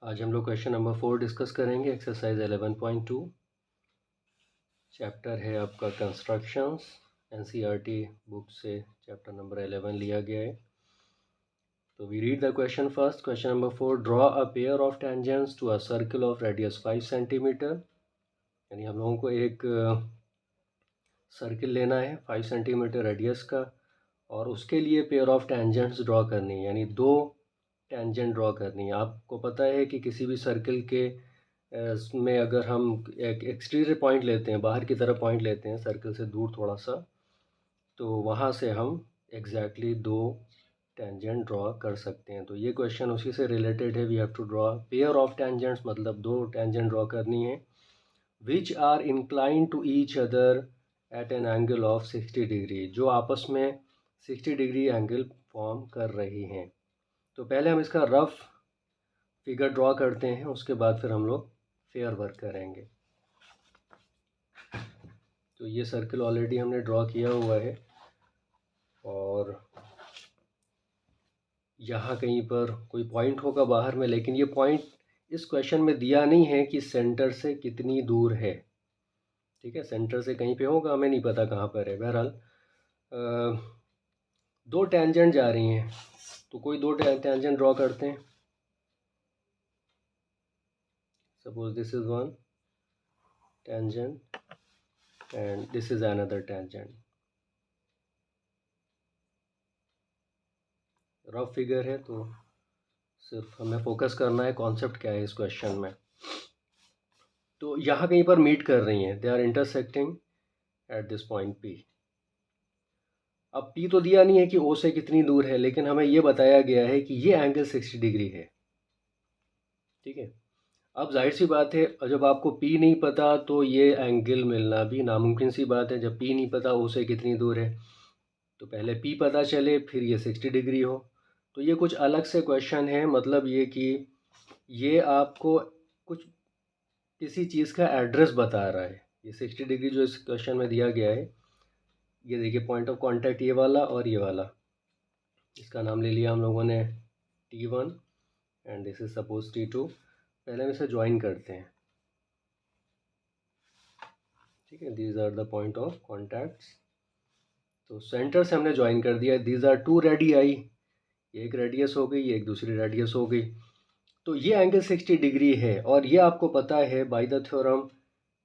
आज हम लोग क्वेश्चन नंबर 4 डिस्कस करेंगे। एक्सरसाइज 11.2 चैप्टर है आपका कंस्ट्रक्शंस। एनसीईआरटी बुक से चैप्टर नंबर 11 लिया गया है। तो we read the question first. Question number 4, draw a pair of tangents to a circle of radius 5 centimetre. यानी हम लोगों को एक सर्किल लेना है 5 सेंटीमीटर रेडियस का, और उसके लिए पेयर ऑफ टेंजेंट्स ड्रॉ करनी है, यानी दो टेंजेंट ड्रॉ करनी है। आपको पता है कि किसी भी सर्किल के में अगर हम एक एक्सटीरियर पॉइंट लेते हैं, बाहर की तरफ पॉइंट लेते हैं सर्किल से दूर थोड़ा सा, तो वहाँ से हम एग्जैक्टली दो टेंजेंट ड्रॉ कर सकते हैं। तो ये क्वेश्चन उसी से रिलेटेड है। We have to draw pair of tangents, मतलब दो टेंजेंट ड्रॉ करनी है which are incline to each other at an angle of 60 degree, जो आपस में 60 डिग्री एंगल फॉर्म कर रही हैं। तो पहले हम इसका रफ फिगर ड्रॉ करते हैं, उसके बाद फिर हम लोग फेयर वर्क करेंगे। तो ये सर्किल ऑलरेडी हमने ड्रॉ किया हुआ है, और यहाँ कहीं पर कोई पॉइंट होगा बाहर में, लेकिन ये पॉइंट इस क्वेश्चन में दिया नहीं है कि सेंटर से कितनी दूर है। ठीक है, सेंटर से कहीं पे होगा, हमें नहीं पता कहाँ पर है। बहरहाल दो टेंजेंट जा रही हैं, तो कोई दो टेंजेंट ड्रॉ करते हैं। Suppose this is one tangent and this is another tangent. Rough figure है, तो सिर्फ हमें फोकस करना है कॉन्सेप्ट क्या है इस क्वेश्चन में। तो यहाँ कहीं पर मीट कर रही हैं, they are intersecting at this point P. अब पी तो दिया नहीं है कि ओ से कितनी दूर है, लेकिन हमें ये बताया गया है कि ये एंगल 60 डिग्री है। ठीक है, अब जाहिर सी बात है, जब आपको पी नहीं पता तो ये एंगल मिलना भी नामुमकिन सी बात है। जब पी नहीं पता ओ से कितनी दूर है, तो पहले पी पता चले फिर ये 60 डिग्री हो। तो ये कुछ अलग से क्वेश्चन है, मतलब ये कि ये आपको कुछ किसी चीज़ का एड्रेस बता रहा है। ये 60 डिग्री जो इस क्वेश्चन में दिया गया है, ये देखिए पॉइंट ऑफ कांटेक्ट ये वाला और ये वाला, इसका नाम ले लिया हम लोगों ने T1 and this is suppose T2। पहले हम इसे ज्वाइन करते हैं। ठीक है, these are the point of contacts. तो सेंटर से हमने ज्वाइन कर दिया। दीज आर टू रेडियाई, ये एक रेडियस हो गई, ये एक दूसरी रेडियस हो गई। तो ये एंगल 60 डिग्री है, और ये आपको पता है बाय द थ्योरम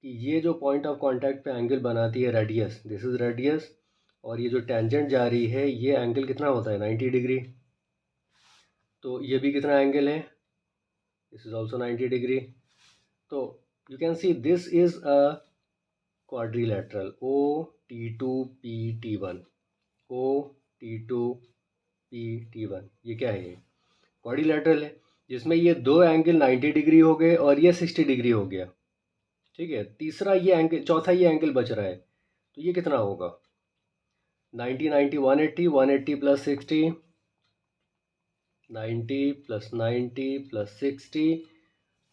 कि ये जो पॉइंट ऑफ कांटेक्ट पे एंगल बनाती है रेडियस, दिस इज रेडियस, और ये जो टेंजेंट जा रही है ये एंगल कितना होता है 90 डिग्री। तो ये भी कितना एंगल है, दिस इज ऑल्सो 90 डिग्री। तो you can see this is a quadrilateral OT2PT1, OT2PT1। ये क्या है, क्वाड्रिलेटरल है, जिसमें ये दो एंगल 90 डिग्री हो गए और ये 60 डिग्री हो गया। ठीक है, तीसरा ये एंगल, चौथा ये एंगल बच रहा है, तो ये कितना होगा 90 90 180, 180 प्लस 60, 90 प्लस 90 प्लस 60,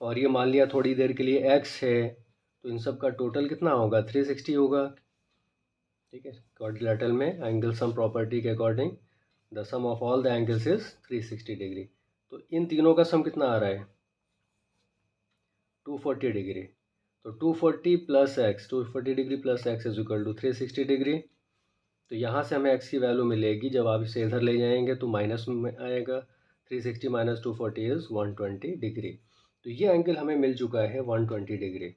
और ये मान लिया थोड़ी देर के लिए x है, तो इन सब का टोटल कितना होगा 360 होगा। ठीक है, क्वाड्रिलेटरल में एंगल सम प्रॉपर्टी के according the sum of all the angles is 360 degree. तो इन तीनों का सम कितना आ रहा है 240 डिग्री। तो 240 plus X, 240 degree plus X is equal to 360 degree. तो यहाँ से हमें x की वैल्यू मिलेगी, जब आप इसे इधर ले जाएंगे तो माइनस में आएगा। 360 माइनस 240 इज़ 120 डिग्री। तो ये एंगल हमें मिल चुका है 120 डिग्री।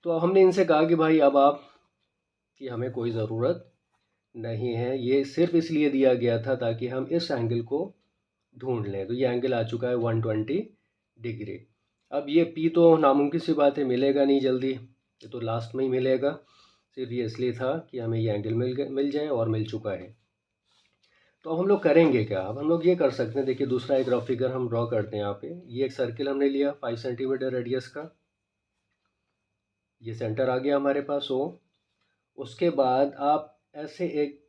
तो अब हमने इनसे कहा कि भाई अब आप कि हमें कोई ज़रूरत नहीं है, ये सिर्फ इसलिए दिया गया था ताकि हम इस एंगल को ढूंढ लें। तो ये एंगल आ चुका है 120 डिग्री। अब ये P तो नामुमकिन सी बात है, मिलेगा नहीं जल्दी, ये तो लास्ट में ही मिलेगा। सिर्फ ये इसलिए था कि हमें ये एंगल मिल जाए, और मिल चुका है। तो अब हम लोग करेंगे क्या, अब हम लोग ये कर सकते हैं। देखिए दूसरा एक रफ फिगर हम ड्रॉ करते हैं यहाँ पे। ये एक सर्किल हमने लिया 5 सेंटीमीटर रेडियस का, ये सेंटर आ गया हमारे पास O। उसके बाद आप ऐसे एक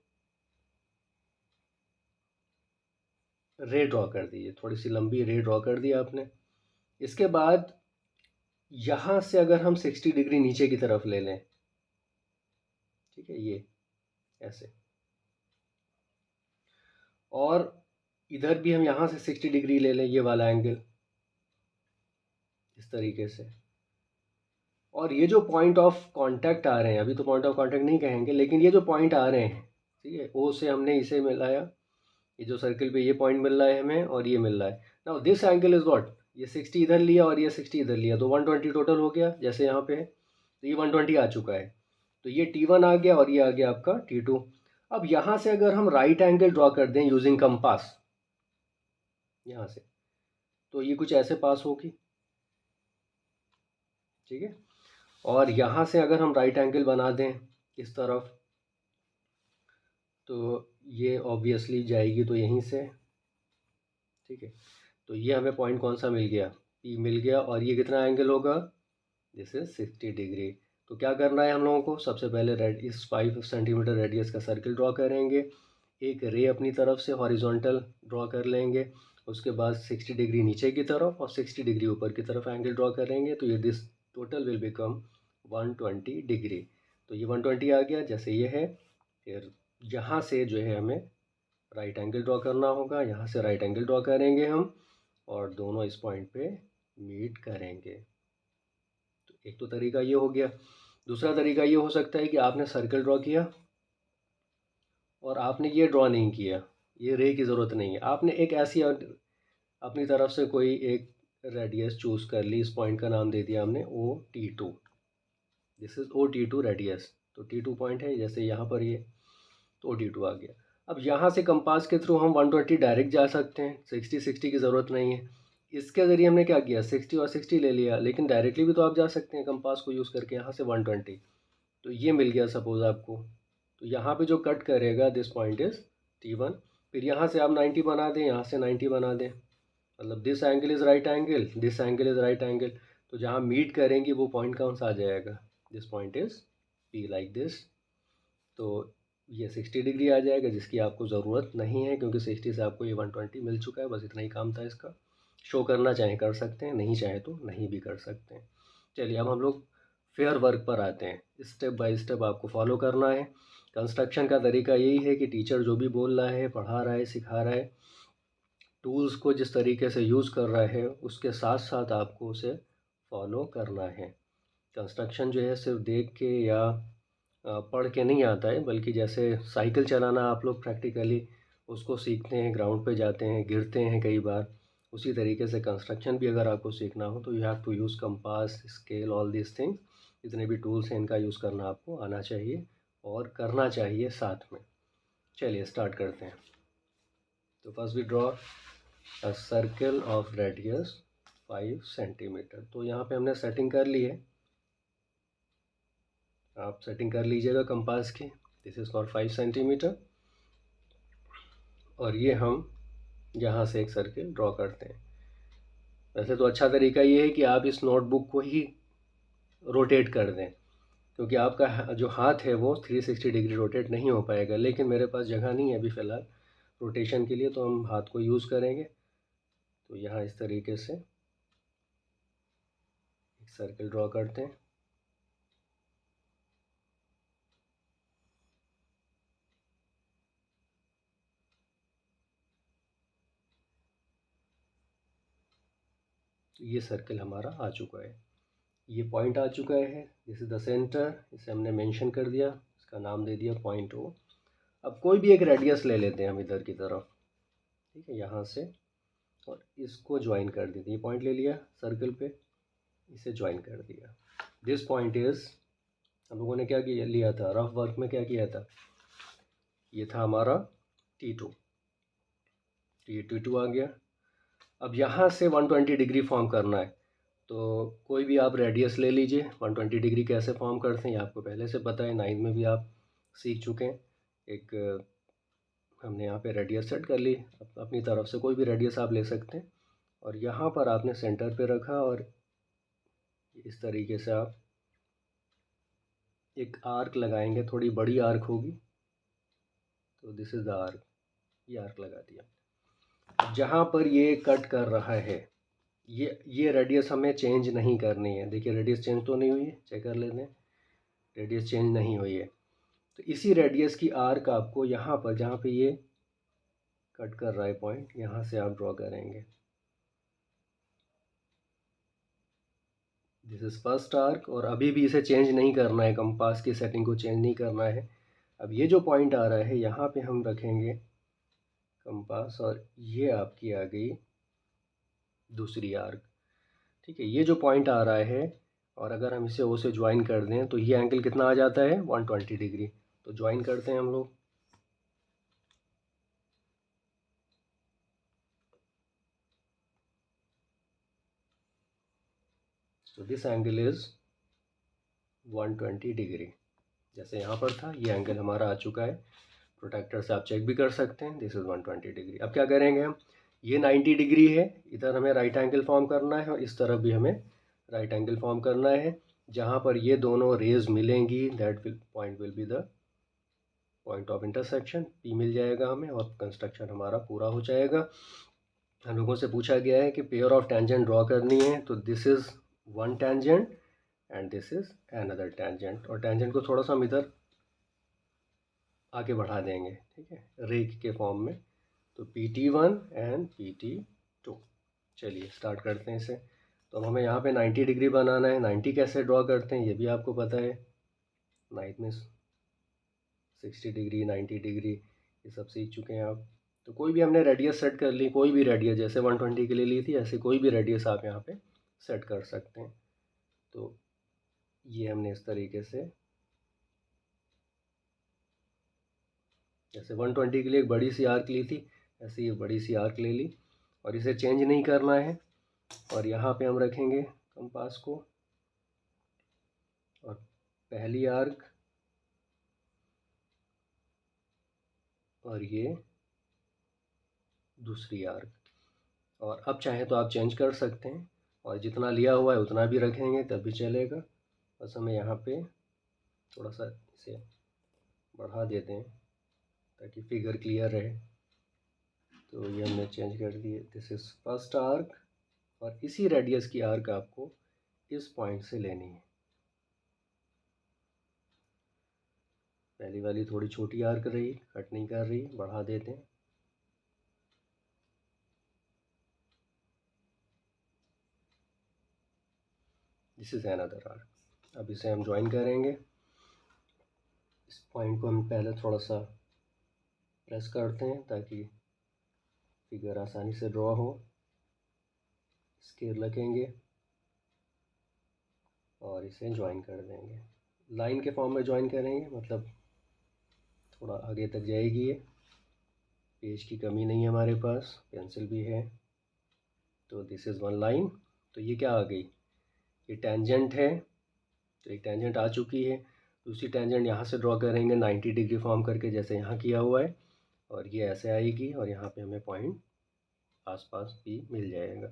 रे ड्रॉ कर दीजिए, थोड़ी सी लंबी रे ड्रॉ कर दी आपने। इसके बाद यहाँ से अगर हम 60 डिग्री नीचे की तरफ ले लें, ठीक है, ये ऐसे, और इधर भी हम यहाँ से 60 डिग्री ले लें, ये वाला एंगल। इस तरीके से। और ये जो पॉइंट ऑफ कांटेक्ट आ रहे हैं, अभी तो पॉइंट ऑफ कांटेक्ट नहीं कहेंगे, लेकिन ये जो पॉइंट आ रहे हैं, ठीक है, ओ से हमने इसे मिलाया, ये जो सर्किल पे ये पॉइंट मिल रहा है हमें और ये मिल रहा है। Now this angle is what, ये 60 इधर लिया और ये 60 इधर लिया, तो 120 टोटल हो गया जैसे यहाँ पे है। तो ये 120 आ चुका है, तो ये T1 आ गया और ये आ गया आपका T2। अब यहाँ से अगर हम राइट एंगल ड्रॉ कर दें यूजिंग कंपास यहाँ से, तो ये कुछ ऐसे पास होगी, ठीक है। और यहाँ से अगर हम राइट एंगल बना दें इस तरफ, तो ये ऑब्वियसली जाएगी तो यहीं से, ठीक है। तो ये हमें पॉइंट कौन सा मिल गया, P मिल गया, और ये कितना एंगल होगा, दिस इज 60 डिग्री। तो क्या करना है हम लोगों को, सबसे पहले इस 5 सेंटीमीटर रेडियस का सर्किल ड्रॉ करेंगे, एक रे अपनी तरफ से हॉरिजॉन्टल ड्रॉ कर लेंगे, उसके बाद 60 डिग्री नीचे की तरफ और 60 डिग्री ऊपर की तरफ एंगल ड्रॉ करेंगे, तो ये this total will become 120 degree. तो ये 120 आ गया जैसे ये है। फिर यहाँ से जो है हमें राइट एंगल ड्रॉ करना होगा, यहाँ से राइट एंगल ड्रॉ करेंगे हम और दोनों इस पॉइंट पे मीट करेंगे। तो एक तो तरीका ये हो गया। दूसरा तरीका ये हो सकता है कि आपने सर्कल ड्रॉ किया और आपने ये ड्रॉ नहीं किया, ये रे की ज़रूरत नहीं है, आपने एक ऐसी अपनी तरफ से कोई एक रेडियस चूज़ कर ली, इस पॉइंट का नाम दे दिया हमने OT2, this is OT2 radius. तो T2 पॉइंट है जैसे यहाँ पर ये, तो OT2 आ गया। अब यहाँ से कंपास के थ्रू हम 120 डायरेक्ट जा सकते हैं, 60 की ज़रूरत नहीं है। इसके ज़रिए हमने क्या किया, 60 और 60 ले लिया, लेकिन डायरेक्टली भी तो आप जा सकते हैं कंपास को यूज़ करके, यहाँ से 120। तो ये मिल गया सपोज़ आपको, तो यहाँ पे जो कट करेगा दिस पॉइंट इज़ T1। फिर यहाँ से आप 90 बना दें, यहाँ से 90 बना दें, मतलब this angle is right angle, this angle is right angle. तो जहाँ मीट करेंगे वो पॉइंट कौन सा आ जाएगा, this point is P like this. तो ये 60 डिग्री आ जाएगा, जिसकी आपको ज़रूरत नहीं है क्योंकि 60 से आपको ये 120 मिल चुका है। बस इतना ही काम था इसका। शो करना चाहें कर सकते हैं, नहीं चाहे तो नहीं भी कर सकते हैं। चलिए अब हम लोग फेयर वर्क पर आते हैं। स्टेप बाय स्टेप आपको फॉलो करना है। कंस्ट्रक्शन का तरीका यही है कि टीचर जो भी बोल रहा है, पढ़ा रहा है, सिखा रहा है, टूल्स को जिस तरीके से यूज़ कर रहा है उसके साथ साथ आपको उसे फॉलो करना है। कंस्ट्रक्शन जो है सिर्फ देख के या पढ़ के नहीं आता है, बल्कि जैसे साइकिल चलाना आप लोग प्रैक्टिकली उसको सीखते हैं, ग्राउंड पे जाते हैं, गिरते हैं कई बार, उसी तरीके से कंस्ट्रक्शन भी अगर आपको सीखना हो तो you have to use compass, scale, all this things. जितने भी टूल्स हैं इनका यूज़ करना आपको आना चाहिए और करना चाहिए साथ में। चलिए स्टार्ट करते हैं। तो first we draw a circle of radius 5 centimetre. तो यहाँ पे हमने सेटिंग कर ली है, आप सेटिंग कर लीजिएगा कंपास की। This is for 5 centimetre. और ये हम यहाँ से एक सर्किल ड्रॉ करते हैं। वैसे तो अच्छा तरीका ये है कि आप इस नोटबुक को ही रोटेट कर दें, क्योंकि आपका जो हाथ है वो 360 डिग्री रोटेट नहीं हो पाएगा, लेकिन मेरे पास जगह नहीं है अभी फ़िलहाल रोटेशन के लिए, तो हम हाथ को यूज़ करेंगे। तो यहाँ इस तरीके से एक सर्किल ड्रॉ करते हैं। ये सर्किल हमारा आ चुका है, ये पॉइंट आ चुका है, दिस इज़ द सेंटर, इसे हमने मेंशन कर दिया, इसका नाम दे दिया पॉइंट O। अब कोई भी एक रेडियस ले लेते हैं हम इधर की तरफ, ठीक है, यहाँ से, और इसको ज्वाइन कर देते हैं। ये पॉइंट ले लिया सर्कल पे, इसे ज्वाइन कर दिया। दिस पॉइंट इज़, हम लोगों ने क्या किया, लिया था रफ वर्क में, क्या किया था, ये था हमारा T2, तो ये T2 आ गया। अब यहाँ से 120 डिग्री फॉर्म करना है, तो कोई भी आप रेडियस ले लीजिए। 120 डिग्री कैसे फॉर्म करते हैं ये आपको पहले से पता है, 9th में भी आप सीख चुके हैं। एक हमने यहाँ पे रेडियस सेट कर ली, अपनी तरफ से कोई भी रेडियस आप ले सकते हैं, और यहाँ पर आपने सेंटर पे रखा और इस तरीके से आप एक आर्क लगाएंगे, थोड़ी बड़ी आर्क होगी, तो दिस इज़ द आर्क, ये आर्क लगा दिया। जहाँ पर ये कट कर रहा है, ये रेडियस हमें चेंज नहीं करनी है। देखिए रेडियस चेंज तो नहीं हुई है, चेक कर लेते हैं, रेडियस चेंज नहीं हुई है। तो इसी रेडियस की आर्क आपको यहाँ पर, जहाँ पे ये कट कर रहा है पॉइंट, यहाँ से आप ड्रॉ करेंगे। दिस इज़ फर्स्ट आर्क, और अभी भी इसे चेंज नहीं करना है, कंपास की सेटिंग को चेंज नहीं करना है। अब ये जो पॉइंट आ रहा है यहाँ पे हम रखेंगे कंपास, और ये आपकी आ गई दूसरी आर्क। ठीक है, ये जो पॉइंट आ रहा है, और अगर हम इसे ओ से ज्वाइन कर दें तो ये एंगल कितना आ जाता है 120 डिग्री। तो ज्वाइन करते हैं हम लोग। तो दिस एंगल इज़ 120 डिग्री। जैसे यहाँ पर था, ये एंगल हमारा आ चुका है। प्रोटेक्टर से आप चेक भी कर सकते हैं, दिस इज़ 120 डिग्री। अब क्या करेंगे हम, ये 90 डिग्री है, इधर हमें राइट एंगल फॉर्म करना है, और इस तरफ भी हमें राइट एंगल फॉर्म करना है। जहाँ पर ये दोनों रेज मिलेंगी, that point will be the point of intersection, P मिल जाएगा हमें, और कंस्ट्रक्शन हमारा पूरा हो जाएगा। हम लोगों से पूछा गया है कि पेयर ऑफ टेंजेंट ड्रॉ करनी है, तो this is one tangent and this is another tangent, और टेंजेंट को थोड़ा सा हम इधर आगे बढ़ा देंगे, ठीक है, रेक के फॉर्म में। तो PT1 एंड PT2। चलिए स्टार्ट करते हैं इसे। तो अब हमें यहाँ पे 90 डिग्री बनाना है। 90 कैसे ड्रॉ करते हैं ये भी आपको पता है। 9 में 60 डिग्री, 90 डिग्री, ये सब सीख चुके हैं आप। तो कोई भी हमने रेडियस सेट कर ली, कोई भी रेडियस, जैसे 120 के लिए ली थी, ऐसे कोई भी रेडियस आप यहाँ पे सेट कर सकते हैं। तो ये हमने इस तरीके से, जैसे 120 के लिए एक बड़ी सी आर्क ली थी, ऐसे ये बड़ी सी आर्क ले ली, और इसे चेंज नहीं करना है। और यहाँ पे हम रखेंगे कंपास को, और पहली आर्क, और ये दूसरी आर्क। और अब चाहे तो आप चेंज कर सकते हैं, और जितना लिया हुआ है उतना भी रखेंगे तब भी चलेगा। बस हमें यहाँ पे थोड़ा सा इसे बढ़ा देते हैं ताकि फिगर क्लियर रहे। तो ये हमने चेंज कर दिए। दिस इज़ फर्स्ट आर्क, और इसी रेडियस की आर्क आपको इस पॉइंट से लेनी है। पहली वाली थोड़ी छोटी आर्क रही, कट नहीं कर रही, बढ़ा देते हैं। This is another arc. अब इसे हम ज्वाइन करेंगे। इस पॉइंट को हम पहले थोड़ा सा प्रेस करते हैं ताकि फिगर आसानी से ड्रॉ हो। स्केल रखेंगे और इसे ज्वाइन कर देंगे। लाइन के फॉर्म में ज्वाइन करेंगे, मतलब थोड़ा आगे तक जाएगी ये। पेज की कमी नहीं है हमारे पास, पेंसिल भी है। तो दिस इज़ वन लाइन। तो ये क्या आ गई, ये टेंजेंट है। तो एक टेंजेंट आ चुकी है। दूसरी टेंजेंट यहाँ से ड्रॉ करेंगे 90 डिग्री फॉर्म करके, जैसे यहाँ किया हुआ है, और ये ऐसे आएगी, और यहाँ पे हमें पॉइंट आसपास भी मिल जाएगा।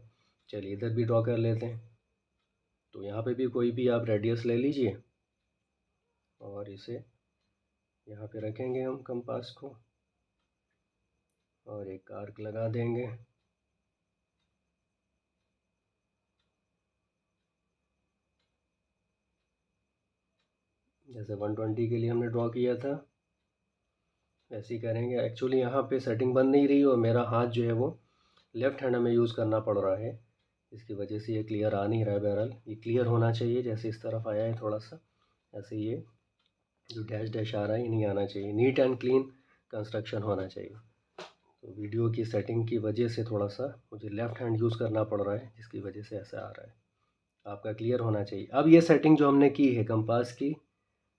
चलिए इधर भी ड्रॉ कर लेते हैं। तो यहाँ पे भी कोई भी आप रेडियस ले लीजिए, और इसे यहाँ पे रखेंगे हम कंपास को, और एक आर्क लगा देंगे। जैसे 120 के लिए हमने ड्रॉ किया था वैसे ही करेंगे। एक्चुअली यहाँ पे सेटिंग बन नहीं रही, और मेरा हाथ जो है वो लेफ़्ट हैंड हमें यूज़ करना पड़ रहा है, इसकी वजह से ये क्लियर आ नहीं रहा है। बहरहाल ये क्लियर होना चाहिए, जैसे इस तरफ आया है थोड़ा सा, ऐसे ये जो डैश डैश आ रहा है ये नहीं आना चाहिए। नीट एंड क्लीन कंस्ट्रक्शन होना चाहिए। तो वीडियो की सेटिंग की वजह से थोड़ा सा मुझे लेफ़्ट हैंड यूज़ करना पड़ रहा है, जिसकी वजह से ऐसा आ रहा है। आपका क्लियर होना चाहिए। अब ये सेटिंग जो हमने की है, कंपास की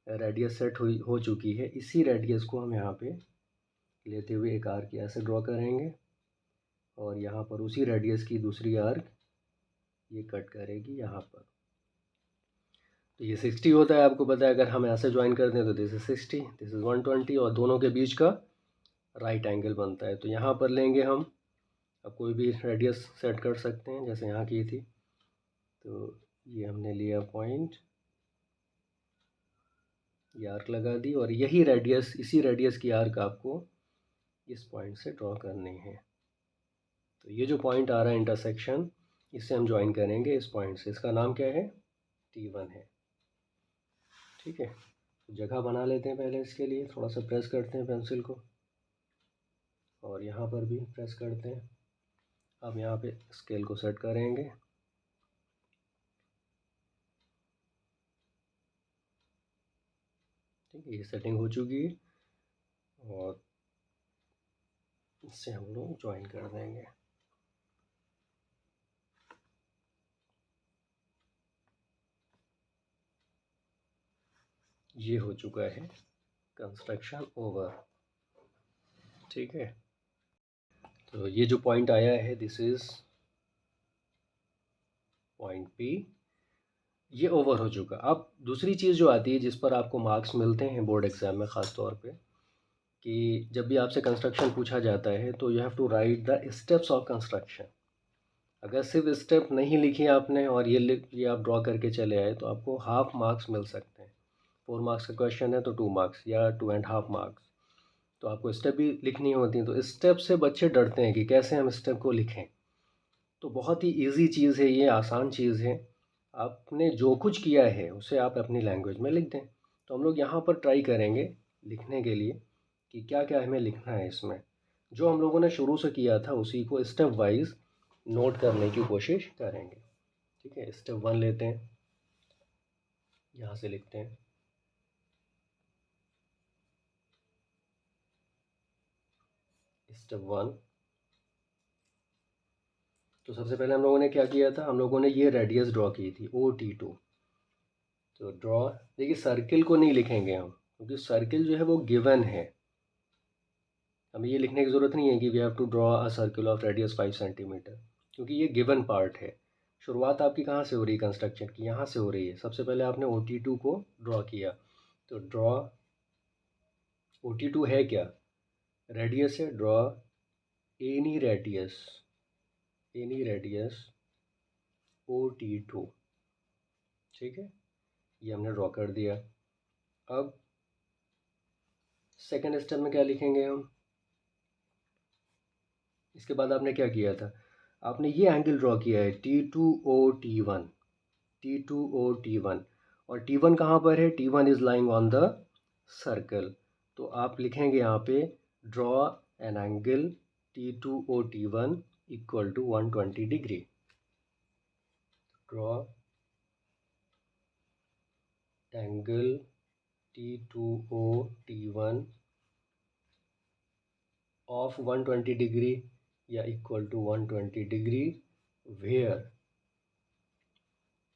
रेडियस सेट हुई हो चुकी है। इसी रेडियस को हम यहाँ पे लेते हुए एक आर्क ऐसे ड्रॉ करेंगे, और यहाँ पर उसी रेडियस की दूसरी आर्क ये कट करेगी यहाँ पर। तो ये 60 होता है, आपको पता है। अगर हम ऐसे ज्वाइन करते हैं तो दिस इज़ 60, दिस इज़ 120, और दोनों के बीच का राइट एंगल बनता है। तो यहाँ पर लेंगे हम, अब कोई भी रेडियस सेट कर सकते हैं जैसे यहाँ की थी। तो ये हमने लिया पॉइंट, ये आर्क लगा दी, और यही रेडियस, इसी रेडियस की आर्क आपको इस पॉइंट से ड्रॉ करनी है। तो ये जो पॉइंट आ रहा है इंटरसेक्शन, इससे हम ज्वाइन करेंगे इस पॉइंट से। इसका नाम क्या है, T1 है। ठीक है, तो जगह बना लेते हैं पहले। इसके लिए थोड़ा सा प्रेस करते हैं पेंसिल को, और यहाँ पर भी प्रेस करते हैं। अब यहाँ पे स्केल को सेट करेंगे, ठीक है, ये सेटिंग हो चुकी है और इससे हम लोग ज्वाइन कर देंगे। ये हो चुका है कंस्ट्रक्शन ओवर। ठीक है, तो ये जो पॉइंट आया है दिस इज पॉइंट पी, ये ओवर हो चुका। अब दूसरी चीज़ जो आती है जिस पर आपको मार्क्स मिलते हैं बोर्ड एग्ज़ाम में ख़ास तौर पे, कि जब भी आपसे कंस्ट्रक्शन पूछा जाता है तो you have to write the steps of construction. अगर सिर्फ स्टेप नहीं लिखी आपने और ये आप ड्रॉ करके चले आए तो आपको हाफ मार्क्स मिल सकते हैं। 4 मार्क्स का क्वेश्चन है तो 2 मार्क्स या 2.5 मार्क्स। तो आपको स्टेप भी लिखनी होती है, तो स्टेप से बच्चे डरते हैं कि कैसे हम स्टेप को लिखें। तो बहुत ही ईजी चीज़ है ये, आसान चीज़ है। आपने जो कुछ किया है उसे आप अपनी लैंग्वेज में लिख दें। तो हम लोग यहाँ पर ट्राई करेंगे लिखने के लिए कि क्या क्या हमें लिखना है इसमें। जो हम लोगों ने शुरू से किया था उसी को स्टेप वाइज नोट करने की कोशिश करेंगे। ठीक है, स्टेप 1 लेते हैं, यहाँ से लिखते हैं स्टेप 1। तो सबसे पहले हम लोगों ने क्या किया था, हम लोगों ने ये रेडियस ड्रॉ की थी OT2। तो ड्रॉ, देखिए सर्किल को नहीं लिखेंगे हम क्योंकि सर्किल जो है वो गिवन है। हमें ये लिखने की ज़रूरत नहीं है कि we have to draw a circle of radius 5 centimetre, क्योंकि ये गिवन पार्ट है। शुरुआत आपकी कहाँ से हो रही है कंस्ट्रक्शन की, यहाँ से हो रही है। सबसे पहले आपने OT2 को ड्रॉ किया, तो ड्रॉ OT2 है क्या, रेडियस है, ड्रॉ एनी रेडियस OT2। ठीक है, ये हमने ड्रॉ कर दिया। अब सेकेंड स्टेप में क्या लिखेंगे हम, इसके बाद आपने क्या किया था, आपने ये एंगल ड्रॉ किया है T2O T1, और T1 कहाँ पर है, T1 is lying on the circle. तो आप लिखेंगे यहाँ पे draw an angle T2O equal to 120 degree. Draw angle T2O of 120 degree या equal to 120 degree where.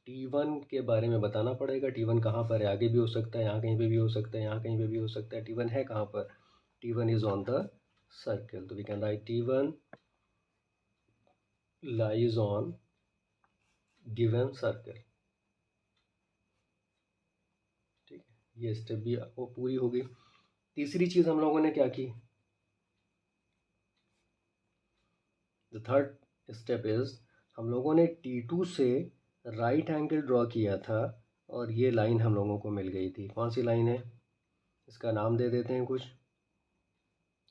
T1 के बारे में बताना पड़ेगा, T1 कहाँ पर है, आगे भी हो सकता है, यहाँ कहीं पे भी हो सकता है, यहाँ कहीं पे भी हो सकता है। T1 है कहाँ पर, T1 is on the circle. तो we can write T1 lies on given circle. ठीक है, ये स्टेप भी वो पूरी हो गई। तीसरी चीज़ हम लोगों ने क्या की, द थर्ड स्टेप इज़, हम लोगों ने T2 से राइट एंगल ड्रॉ किया था और ये लाइन हम लोगों को मिल गई थी। कौन सी लाइन है, इसका नाम दे देते हैं कुछ।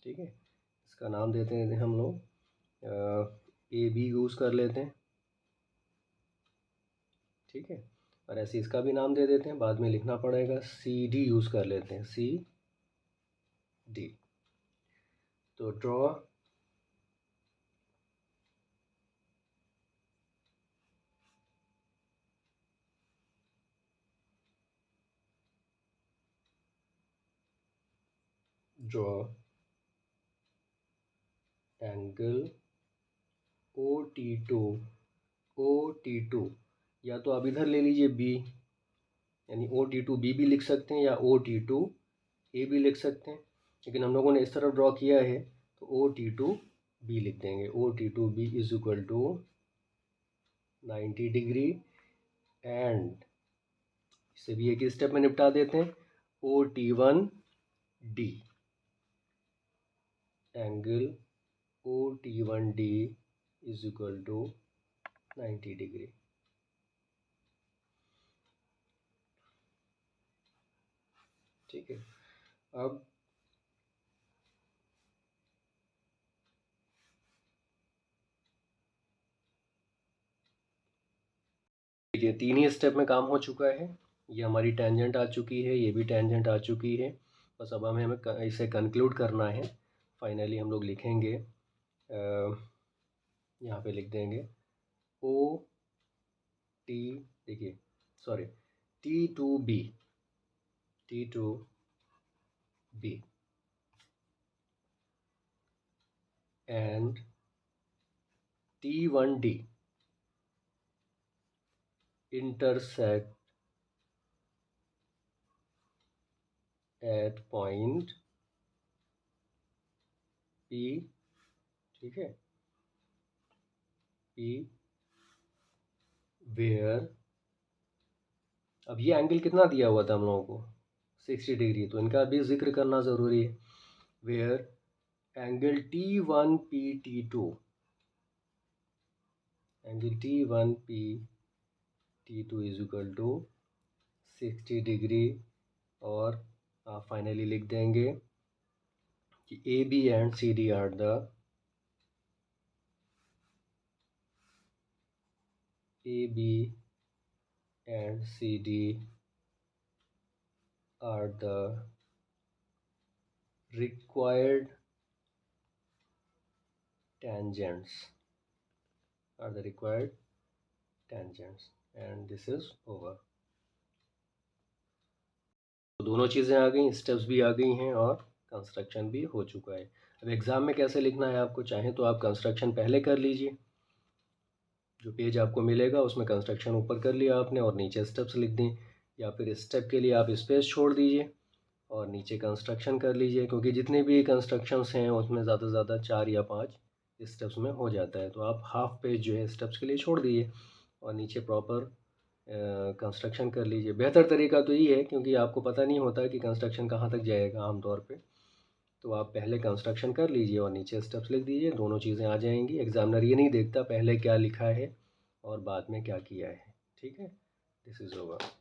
ठीक है, इसका नाम देते हैं हम लोग AB यूज़ कर लेते हैं। ठीक है, और ऐसे इसका भी नाम दे देते हैं, बाद में लिखना पड़ेगा। CD यूज़ कर लेते हैं, CD। तो ड्रॉ एंगल OT2 या तो आप इधर ले लीजिए B, यानी OT2B भी लिख सकते हैं या OT2A भी लिख सकते हैं, लेकिन हम लोगों ने इस तरफ ड्रॉ किया है तो OT2B लिख देंगे। OT2B is equal to 90 degree and इसे भी एक ही स्टेप में निपटा देते हैं। OT1D angle OT1D is equal to 90 degree. ठीक है, अब देखिए 3 ही स्टेप में काम हो चुका है। ये हमारी टेंजेंट आ चुकी है, ये भी टेंजेंट आ चुकी है। बस अब हमें इसे कंक्लूड करना है। फाइनली हम लोग लिखेंगे, यहाँ पे लिख देंगे देखिए sorry T2B B and T1D intersect at point P, ठीक है, P where, अब ये एंगल कितना दिया हुआ था हम लोगों को 60 डिग्री, तो इनका भी जिक्र करना ज़रूरी है। Where angle T1P T2, angle T1P T2 is equal to 60 degree, और आप फाइनली लिख देंगे कि AB and CD are the AB and CD are the required tangents, and this is over। तो दोनों चीज़ें आ गई, स्टेप्स भी आ गई हैं और कंस्ट्रक्शन भी हो चुका है। अब एग्ज़ाम में कैसे लिखना है आपको, चाहें तो आप कंस्ट्रक्शन पहले कर लीजिए, जो पेज आपको मिलेगा उसमें कंस्ट्रक्शन ऊपर कर लिया आपने और नीचे स्टेप्स लिख दें, या फिर स्टेप के लिए आप स्पेस छोड़ दीजिए और नीचे कंस्ट्रक्शन कर लीजिए, क्योंकि जितने भी कंस्ट्रक्शंस हैं उसमें ज़्यादा से ज़्यादा 4 या 5 स्टेप्स में हो जाता है। तो आप हाफ पेज जो है स्टेप्स के लिए छोड़ दीजिए और नीचे प्रॉपर कंस्ट्रक्शन कर लीजिए। बेहतर तरीका तो ये है, क्योंकि आपको पता नहीं होता कि कंस्ट्रक्शन कहाँ तक जाएगा आमतौर पे, तो आप पहले कंस्ट्रक्शन कर लीजिए और नीचे स्टेप्स लिख दीजिए, दोनों चीज़ें आ जाएंगी। एग्ज़ामिनर ये नहीं देखता पहले क्या लिखा है और बाद में क्या किया है, ठीक है। This is over.